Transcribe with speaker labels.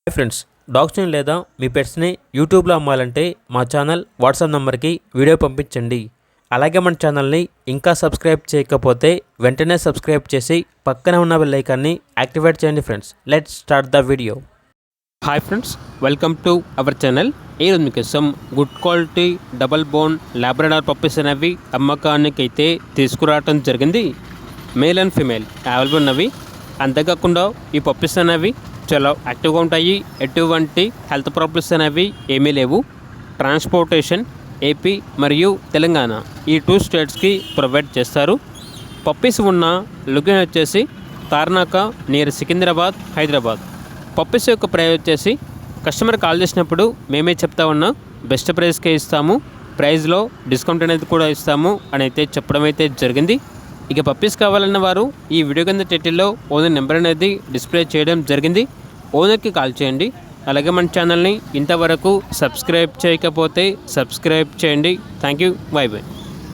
Speaker 1: Hi friends, డాగ్స్ని లేదా మీ పెట్స్ని యూట్యూబ్లో అమ్మాలంటే మా ఛానల్ వాట్సాప్ నెంబర్కి వీడియో పంపించండి. అలాగే మన ఛానల్ని ఇంకా సబ్స్క్రైబ్ చేయకపోతే వెంటనే సబ్స్క్రైబ్ చేసి పక్కనే ఉన్న బెల్ ఐకాన్ని యాక్టివేట్ చేయండి. Friends, let's start the video. Hi friends, welcome to our channel. ఈరోజు మీకోసం good quality double bone Labrador puppies అనేవి అమ్మకానికి అయితే తీసుకురావడం జరిగింది. మేల్ అండ్ ఫీమేల్ అవైలబుల్ ఉన్నవి. అంతేకాకుండా ఈ పప్పీస్ అనేవి చాలా యాక్టివ్గా ఉంటాయి. ఎటువంటి హెల్త్ ప్రాబ్లమ్స్ అనేవి ఏమీ లేవు. ట్రాన్స్పోర్టేషన్ ఏపీ మరియు తెలంగాణ ఈ 2 స్టేట్స్కి ప్రొవైడ్ చేస్తారు. పప్పీస్ ఉన్న లొకేషన్ వచ్చేసి తార్నాక నియర్ సికింద్రాబాద్, హైదరాబాద్. పప్పీస్ యొక్క ప్రైస్ వచ్చేసి కస్టమర్ కాల్ చేసినప్పుడు మేమే చెప్తా ఉన్నాం, బెస్ట్ ప్రైస్కే ఇస్తాము, ప్రైస్లో డిస్కౌంట్ అనేది కూడా ఇస్తాము అని అయితే చెప్పడం అయితే జరిగింది. ఇక పప్పీస్ కావాలన్న వారు ఈ వీడియో కింద టైటిల్లో ఓనర్ నెంబర్ అనేది డిస్ప్లే చేయడం జరిగింది. ఓనర్కి కాల్ చేయండి. అలాగే మన ఛానల్ని ఇంతవరకు సబ్స్క్రైబ్ చేయకపోతే సబ్స్క్రైబ్ చేయండి. Thank you. By by.